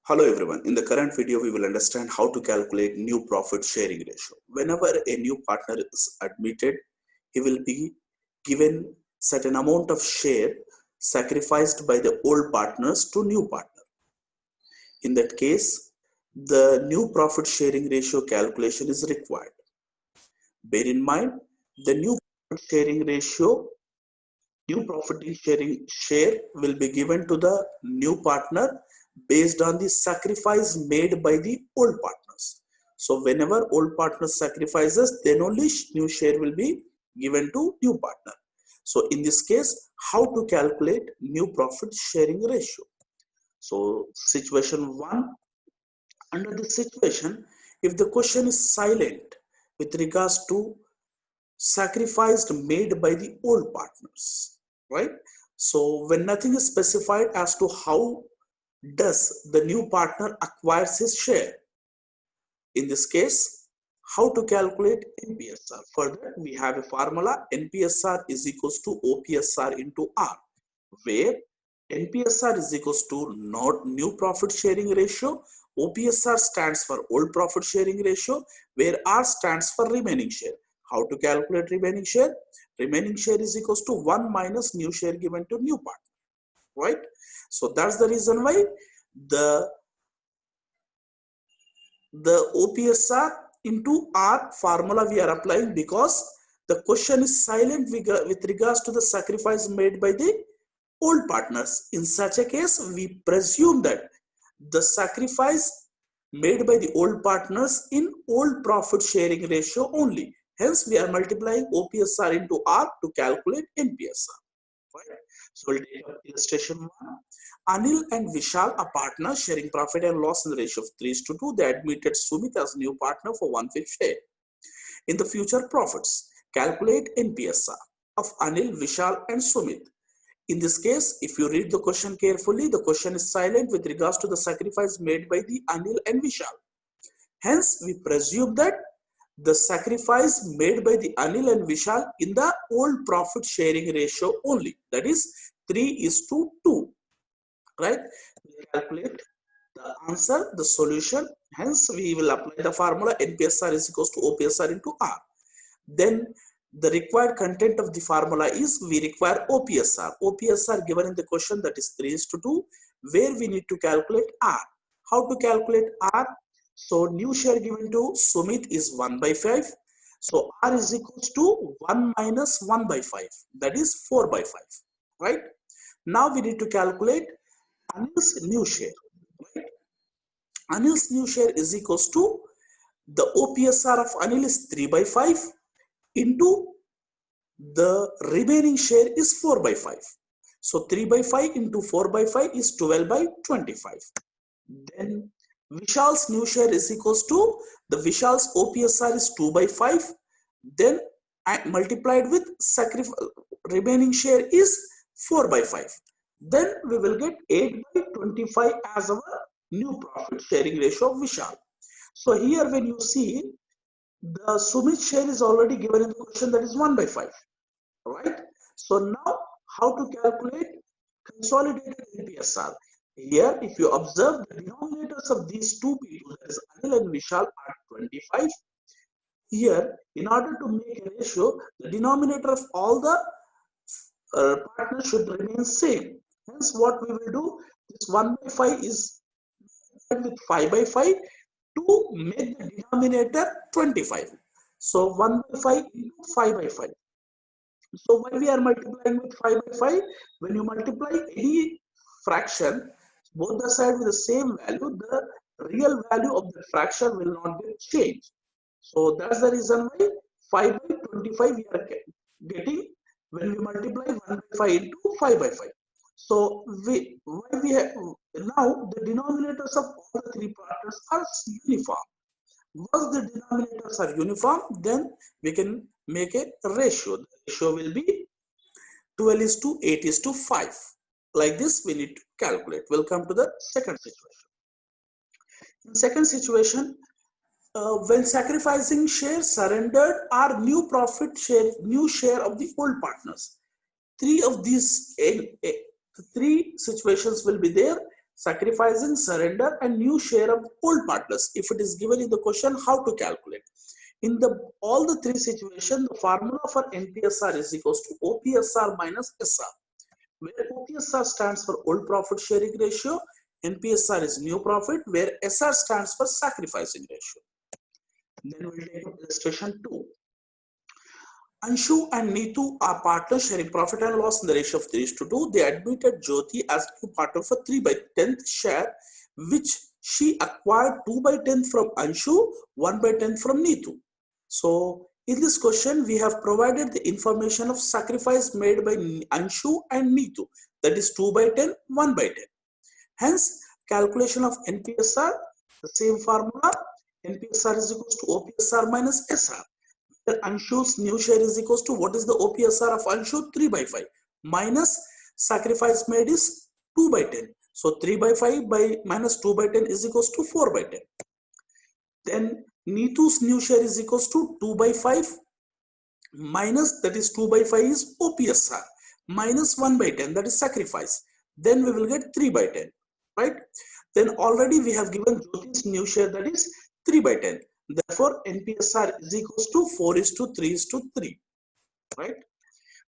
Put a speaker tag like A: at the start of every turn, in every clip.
A: Hello everyone. In the current video, we will understand how to calculate new profit sharing ratio. Whenever a new partner is admitted, he will be given certain amount of share sacrificed by the old partners to new partner. In that case, the new profit sharing ratio calculation is required. Bear in mind, the new profit sharing ratio, new profit sharing share will be given to the new partner based on the sacrifice made by the old partners. So whenever old partner sacrifices, then only new share will be given to new partner. So in this case, how to calculate new profit sharing ratio? So situation 1, under this situation, if the question is silent with regards to sacrificed made by the old partners, right? So when nothing is specified as to how does the new partner acquires his share, in this case, how to calculate NPSR? For that, we have a formula: NPSR is equals to OPSR into R, where NPSR is equals to not new profit sharing ratio, OPSR stands for old profit sharing ratio, where R stands for remaining share. How to calculate remaining share? Remaining share is equals to 1 minus new share given to new partner, right? So that's the reason why the OPSR into R formula we are applying, because the question is silent with regards to the sacrifice made by the old partners. In such a case, we presume that the sacrifice made by the old partners in old profit sharing ratio only. Hence, we are multiplying OPSR into R to calculate NPSR. Right? So we'll take up illustration 1. Anil and Vishal are partners sharing profit and loss in the ratio of 3:2. They admitted Sumit as new partner for 1/5 share. In the future profits, calculate NPSR of Anil, Vishal and Sumit. In this case, if you read the question carefully, the question is silent with regards to the sacrifice made by the Anil and Vishal. Hence, we presume that the sacrifice made by the Anil and Vishal in the old profit sharing ratio only, that is 3:2, right? We calculate the answer, the solution. Hence, we will apply the formula NPSR is equals to OPSR into R. Then the required content of the formula is we require OPSR. OPSR given in the question, that is 3:2, where we need to calculate R. How to calculate R? So new share given to Sumit is 1/5. So R is equals to 1 minus 1/5, that is 4/5, right? Now we need to calculate Anil's new share, right? Anil's new share is equals to the OPSR of Anil is 3/5 into the remaining share is 4/5. So 3/5 into 4/5 is 12/25. Then Vishal's new share is equals to the Vishal's OPSR is 2/5. Then multiplied with remaining share is 4/5. Then we will get 8/25 as our new profit sharing ratio of Vishal. So here when you see, the Sumit share is already given in the question, that is 1/5, right? So now how to calculate consolidated NPSR? Here, if you observe, the denominators of these two people, that is Anil and Vishal, are 25. Here, in order to make a ratio, the denominator of all the partners should remain same. Hence, what we will do, this 1/5 is with 5/5 to make the denominator 25. So 1/5 into 5/5. So why we are multiplying with 5/5? When you multiply any fraction, both the sides with the same value, the real value of the fraction will not get changed. So that's the reason why 5/25 we are getting when we multiply 1/5 into 5/5. So why we have now the denominators of all the three partners are uniform. Once the denominators are uniform, then we can make a ratio. The ratio will be 12:8:5. Like this, we need to calculate. We'll come to the second situation. In second situation, when sacrificing shares surrendered are new profit share, new share of the old partners. Three of these three situations will be there. sacrificing, surrender, and new share of old partners. If it is given in the question, how to calculate? In all the three situations, the formula for NPSR is equals to OPSR minus SR, where OPSR stands for old profit sharing ratio, NPSR is new profit, where SR stands for sacrificing ratio. Then we'll take illustration 2. Anshu and Neetu are partners sharing profit and loss in the ratio of 3:2. They admitted Jyoti as new partner for 3/10 share, which she acquired 2/10 from Anshu, 1/10 from Neetu. So in this question, we have provided the information of sacrifice made by Anshu and Neetu, that is 2/10, 1/10. Hence, calculation of NPSR, the same formula, NPSR is equals to OPSR minus SR. Anshu's new share is equals to, what is the OPSR of Anshu? 3/5 minus sacrifice made is 2/10. So 3/5 by minus 2/10 is equals to 4/10. Then Neetu's new share is equals to 2/5 minus, that is 2/5 is OPSR, minus 1/10, that is sacrifice. Then we will get 3/10, right? Then already we have given Jyoti's new share, that is 3/10. Therefore, NPSR is equals to 4:3:3, right?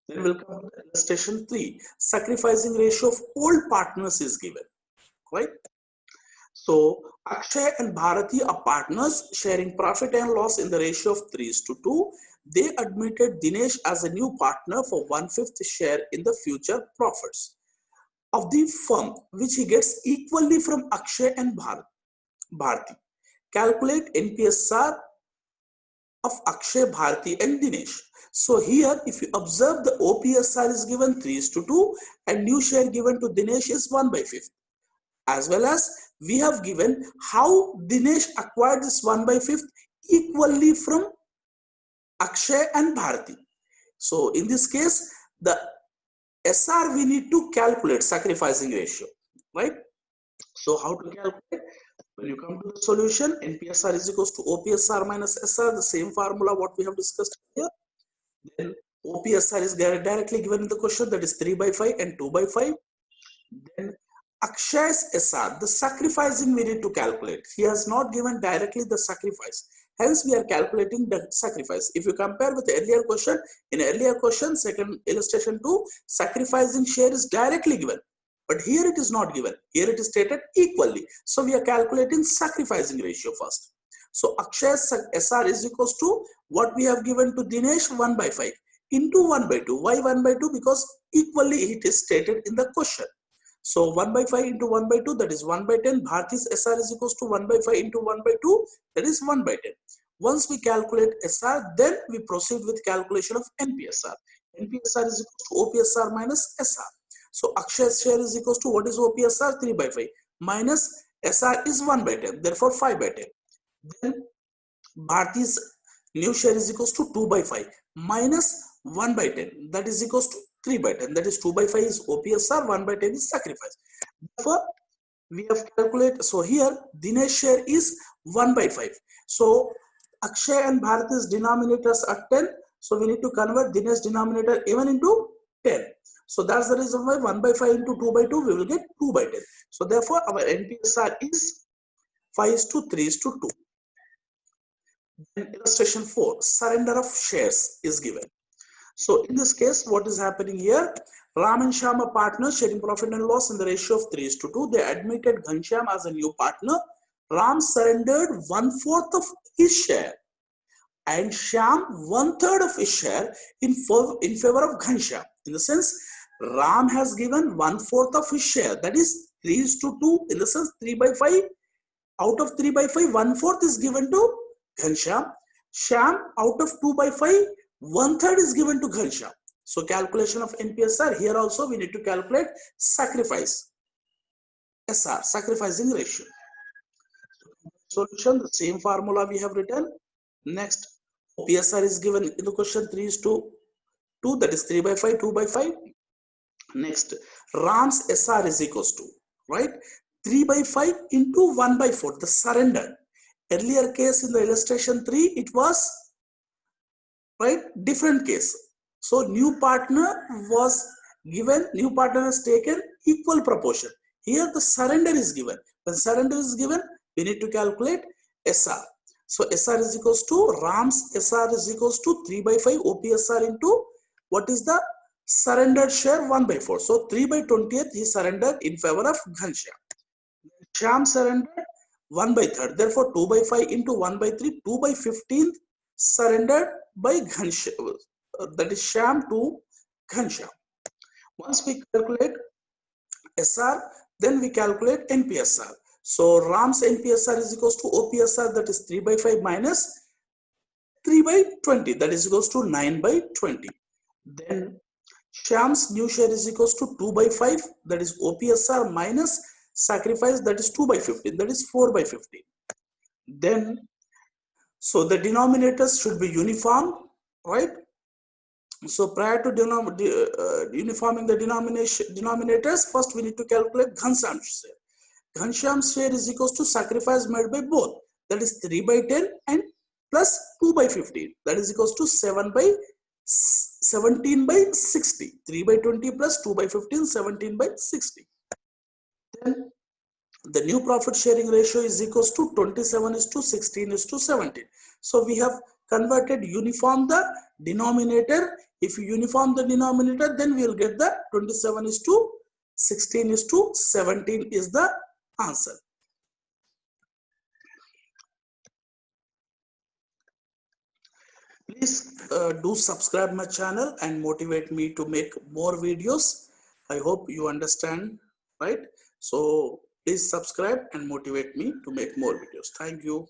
A: Then we'll come to illustration 3. Sacrificing ratio of old partners is given, right? So, Akshay and Bharati are partners sharing profit and loss in the ratio of 3:2. They admitted Dinesh as a new partner for 1/5 share in the future profits of the firm, which he gets equally from Akshay and Bharati. Calculate NPSR of Akshay, Bharati and Dinesh. So here, if you observe, the OPSR is given 3:2 and new share given to Dinesh is 1/5. As well as we have given how Dinesh acquired this 1/5 equally from Akshay and Bharati. So in this case, the SR we need to calculate, sacrificing ratio, right? So how to calculate? When you come to the solution, NPSR is equals to OPSR minus SR, the same formula what we have discussed here. Then OPSR is directly given in the question, that is 3/5 and 2/5. Then Akshay's SR, the sacrificing we need to calculate. He has not given directly the sacrifice. Hence, we are calculating the sacrifice. If you compare with the earlier question, in earlier question, second illustration 2, sacrificing share is directly given. But here it is not given. Here it is stated equally. So we are calculating sacrificing ratio first. So Akshay's SR is equals to what we have given to Dinesh, 1/5 into 1/2. Why 1/2? Because equally it is stated in the question. So 1/5 into 1/2, that is 1/10. Bharati's SR is equals to 1/5 into 1/2, that is 1/10. Once we calculate SR, then we proceed with calculation of NPSR. NPSR is equals to OPSR minus SR. So Akshay's share is equals to, what is OPSR? 3/5 minus SR is 1/10, therefore 5/10. Then Bharati's new share is equals to 2/5 minus 1/10, that is equals to 3/10, that is 2/5 is OPSR, 1/10 is sacrifice. Therefore, we have calculated, so here Dinesh share is 1/5. So Akshay and Bharati's denominators are 10. So we need to convert Dinesh denominator even into 10. So that's the reason why 1/5 into 2/2, we will get 2/10. So therefore, our NPSR is 5:3:2. Then illustration 4, surrender of shares is given. So in this case, what is happening here? Ram and Shyam are partners sharing profit and loss in the ratio of 3:2. They admitted Ghanshyam as a new partner. Ram surrendered 1/4 of his share and Shyam 1/3 of his share in favor of Ghanshyam. In the sense, Ram has given 1/4 of his share, that is 3:2, in the sense 3/5. Out of 3/5, 1/4 is given to Ghanshyam. Shyam, out of 2/5, 1/3 is given to Ghanshyam. So calculation of NPSR, here also we need to calculate sacrifice, SR, sacrificing ratio. Solution, the same formula we have written. Next, OPSR is given in the question 3:2, that is 3/5, 2/5. Next, Ram's SR is equals to, right, 3/5 into 1/4, the surrender. Earlier case in the illustration 3, it was, right, different case. So new partner was given, new partner has taken equal proportion. Here the surrender is given. When surrender is given, we need to calculate SR. So SR is equals to Ram's SR is equals to 3 by 5 OPSR into what is the surrendered share 1 by 4. So 3 by 20th he surrendered in favor of Ghanshyam. Shyam surrendered 1 by 3rd. Therefore 2 by 5 into 1 by 3, 2 by 15th surrendered by Ghanshyam. That is Shyam to Ghanshyam. Once we calculate SR, then we calculate NPSR. So Ram's NPSR is equals to OPSR, that is 3 by 5 minus 3 by 20, that is equals to 9 by 20. Then Shyam's new share is equals to 2 by 5, that is OPSR minus sacrifice, that is 2 by 15, that is 4 by 15. Then, so the denominators should be uniform, right? So prior to uniforming the denominators, first we need to calculate Ghanshyam's share. Ghanshyam's share is equals to sacrifice made by both, that is 3 by 10 and plus 2 by 15, that is equals to 17 by 60. 3 by 20 plus 2 by 15, 17 by 60. Then the new profit sharing ratio is equals to 27 is to 16 is to 17. So we have converted uniform the denominator. If you uniform the denominator, then we will get the 27 is to 16 is to 17 is the answer. Please do subscribe my channel and motivate me to make more videos. I hope you understand, right? So please subscribe and motivate me to make more videos. Thank you.